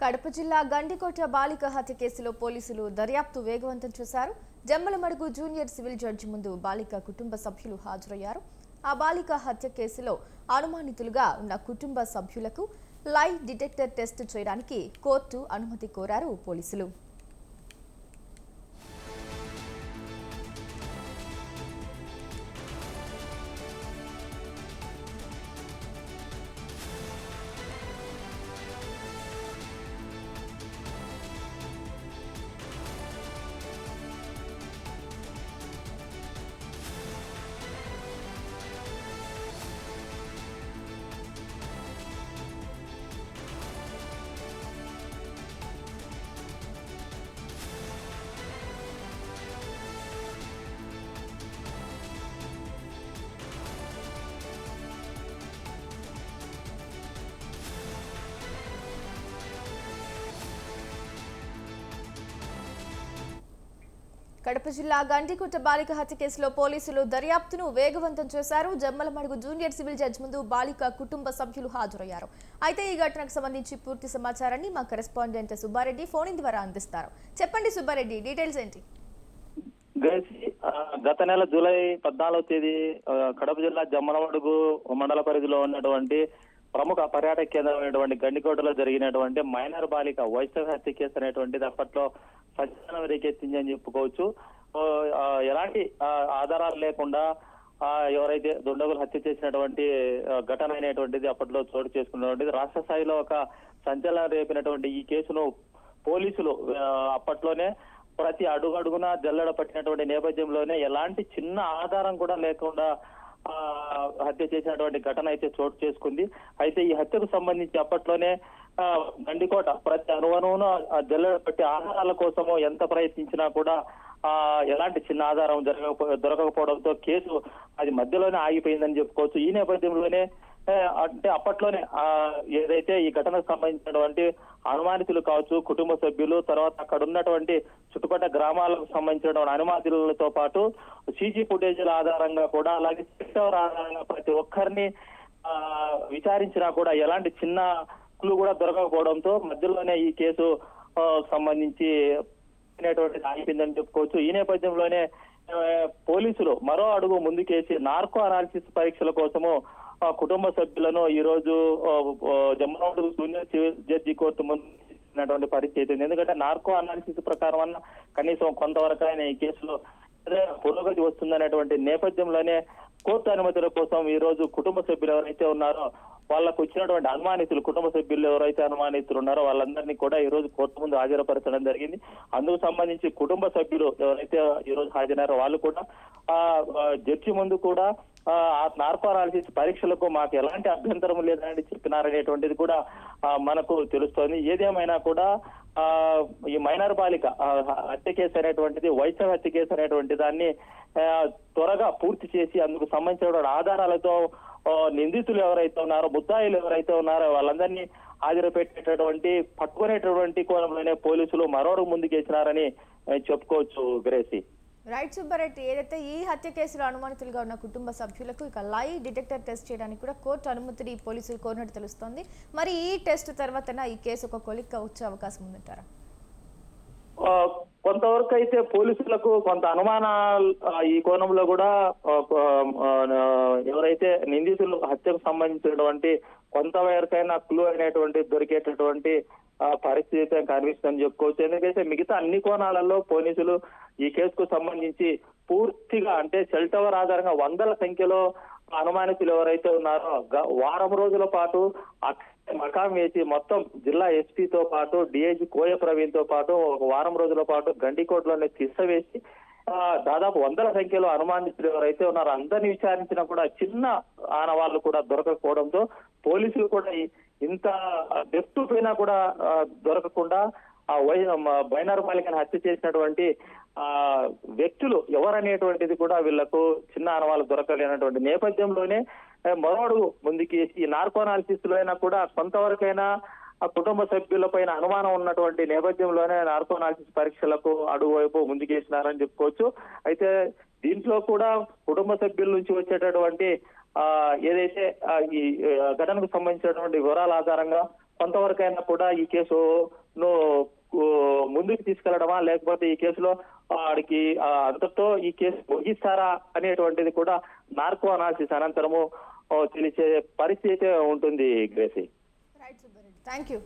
కడప జిల్లా గండికోట బాలిక హత్య కేసులో పోలీసులు దర్యాప్తు వేగవంతం చేశారు. జమ్మలమడుగు జూనియర్ సివిల్ జడ్జి ముందు బాలిక కుటుంబ సభ్యులు హాజరయ్యారు. ఆ బాలిక హత్య కేసులో అనుమానితులుగా ఉన్న కుటుంబ సభ్యులకు లై డిటెక్టర్ టెస్ట్ చేయడానికి కోర్టు అనుమతి కోరారు పోలీసులు. కడప జిల్లా గండికోట బాలిక హత్య కేసులో పోలీసులు దర్యాప్తును వేగవంతం చేశారు. జమ్మలమడుగు జూనియర్ సివిల్ జడ్జి ముందు బాలిక కుటుంబ సభ్యులు హాజరయ్యారు. అయితే ఈ ఘటనకు సంబంధించి పూర్తి సమాచారాన్ని మా కరెస్పాండెంట్ సుబ్బారెడ్డి ఫోన్ ద్వారా అందిస్తారు. చెప్పండి సుబ్బారెడ్డి, డీటెయిల్స్ ఏంటి? గత నెల జూలై 14వ తేదీ కడప జిల్లా జమ్మలమడుగు మండల పరిధిలో ఉన్నటువంటి ప్రముఖ పర్యాటక కేంద్రమైనటువంటి గండికోటలో జరిగినటువంటి మైనర్ బాలిక వైష్ణవి హత్య కేసు అనేటువంటిది అప్పట్లో సంచలనం రేకెత్తిందని చెప్పుకోవచ్చు. ఎలాంటి ఆధారాలు లేకుండా ఎవరైతే దుండగులు హత్య చేసినటువంటి ఘటన అనేటువంటిది అప్పట్లో చోటు చేసుకున్నటువంటిది రాష్ట్ర స్థాయిలో ఒక సంచలనం రేపినటువంటి ఈ కేసును పోలీసులు అప్పట్లోనే ప్రతి అడుగడుగున జల్లెడ పట్టినటువంటి నేపథ్యంలోనే ఎలాంటి చిన్న ఆధారం కూడా లేకుండా హత్య చేసినటువంటి ఘటన అయితే చోటు చేసుకుంది. అయితే ఈ హత్యకు సంబంధించి అప్పట్లోనే గండికోట ప్రతి అనువనువున జల్లెడ పట్టి ఆధారాల కోసము ఎంత ప్రయత్నించినా కూడా ఎలాంటి చిన్న ఆధారం దొరకకపోవడంతో కేసు అది మధ్యలోనే ఆగిపోయిందని చెప్పుకోవచ్చు. ఈ నేపథ్యంలోనే అంటే అప్పట్లోనే ఏదైతే ఈ ఘటనకు సంబంధించినటువంటి అనుమానితులు కావచ్చు, కుటుంబ సభ్యులు, తర్వాత అక్కడ ఉన్నటువంటి చుట్టుపక్కల గ్రామాలకు సంబంధించినటువంటి అనుమానితులతో పాటు సీసీ ఫుటేజీల ఆధారంగా కూడా అలాగే సెక్టర్ ఆధారంగా ప్రతి ఒక్కరిని విచారించినా కూడా ఎలాంటి చిన్న క్లూ కూడా దొరకకపోవడంతో మధ్యలోనే ఈ కేసు సంబంధించి ఆగిపోయిందని చెప్పుకోవచ్చు. ఈ నేపథ్యంలోనే పోలీసులు మరో అడుగు ముందుకేసి నార్కో అనాలిసిస్ పరీక్షల కోసము కుటుంబ సభ్యులను ఈ రోజు Jammalamadugu junior civil judge court ముందు పరిస్థితి ఉంది. ఎందుకంటే నార్కో అనాలిసిస్ ప్రకారం అన్న కనీసం కొంతవరకు ఆయన ఈ కేసులో పురోగతి వస్తుందనేటువంటి నేపథ్యంలోనే కోర్టు అనుమతుల కోసం ఈ రోజు కుటుంబ సభ్యులు ఎవరైతే ఉన్నారో వాళ్ళకు వచ్చినటువంటి అనుమానితులు, కుటుంబ సభ్యులు ఎవరైతే అనుమానితులు ఉన్నారో వాళ్ళందరినీ కూడా ఈ రోజు కోర్టు ముందు హాజరుపరచడం జరిగింది. అందుకు సంబంధించి కుటుంబ సభ్యులు ఎవరైతే ఈ రోజు హాజరయ్యారో వాళ్ళు కూడా జడ్జి ముందు కూడా నార్కో అనాలిసిస్ పరీక్షలకు మాకు ఎలాంటి అభ్యంతరం లేదని చెప్పినారనేటువంటిది కూడా మనకు తెలుస్తోంది. ఏదేమైనా కూడా ఈ మైనర్ బాలిక హత్య కేసు అనేటువంటిది, వైష్ణవి హత్య కేసు అనేటువంటి దాన్ని త్వరగా పూర్తి చేసి అందుకు సంబంధించిన ఆధారాలతో నిందితులు ఎవరైతే ఉన్నారో, ముద్దాయిలు ఎవరైతే ఉన్నారో వాళ్ళందరినీ హాజరు పెట్టేటటువంటి పట్టుకునేటటువంటి కోణంలోనే పోలీసులు మరో ముందుకేసినారని చెప్పుకోవచ్చు. గ్రేసీ, రైట్ సుబ్బారెడ్డి, ఏదైతే ఈ హత్య కేసులో అనుమానితులుగా ఉన్న కుటుంబ సభ్యులకు ఇక లై డిటెక్టర్ టెస్ట్ చేయడానికి కూడా కోర్టు అనుమతిని పోలీసులు కోరినట్టు తెలుస్తోంది. మరి ఈ టెస్ట్ తర్వాత ఈ కేసు ఒక కొలిక్కి వచ్చే అవకాశం ఉందంటారా? కొంతవరకు అయితే పోలీసులకు కొంత అనుమానాలు ఈ కోణంలో కూడా ఎవరైతే నిందితులు హత్యకు సంబంధించినటువంటి కొంతవరకైనా క్లూ అనేటువంటి దొరికేటటువంటి పరిస్థితి కనిపిస్తుందని చెప్పుకోవచ్చు. ఎందుకంటే మిగతా అన్ని కోణాలలో పోలీసులు ఈ కేసుకు సంబంధించి పూర్తిగా అంటే సెల్ టవర్ ఆధారంగా వందల సంఖ్యలో అనుమానితులు ఎవరైతే ఉన్నారో వారం రోజుల పాటు మకాం వేసి మొత్తం జిల్లా ఎస్పీతో పాటు డిఐజీ కోయ ప్రవీణ్ తో పాటు ఒక వారం రోజుల పాటు గండికోటలోనే తిష్ట వేసి దాదాపు వందల సంఖ్యలో అనుమానితులు ఎవరైతే ఉన్నారో అందరినీ విచారించినా కూడా చిన్న ఆనవాళ్లు కూడా దొరకకపోవడంతో పోలీసులు కూడా ఇంత డెప్త్ పైన కూడా దొరకకుండా మైనర్ బాలికను హత్య చేసినటువంటి వ్యక్తులు ఎవరనేటువంటిది కూడా వీళ్లకు చిన్న ఆనవాళ్ళు దొరకలేనటువంటి నేపథ్యంలోనే మరో ముందుకి ఈ నార్కో అనాలిసిస్ లో అయినా కూడా కొంతవరకైనా ఆ కుటుంబ సభ్యులపైన అనుమానం ఉన్నటువంటి నేపథ్యంలోనే నార్కో అనాలిసిస్ పరీక్షలకు అడుగువైపు ముందుకేసినారని చెప్పుకోవచ్చు. అయితే దీంట్లో కూడా కుటుంబ సభ్యుల నుంచి వచ్చేటటువంటి ఏదైతే ఈ ఘటనకు సంబంధించినటువంటి వివరాల ఆధారంగా కొంతవరకైనా కూడా ఈ కేసును ముందుకు తీసుకెళ్లడమా, లేకపోతే ఈ కేసులో వాడికి అంతటితో ఈ కేసు ముగిస్తారా అనేటువంటిది కూడా నార్కో అనాలిసిస్ అనంతరము తెలిసే పరిస్థితి ఉంటుంది గ్రేసీ. Right Subbareddy, thank you.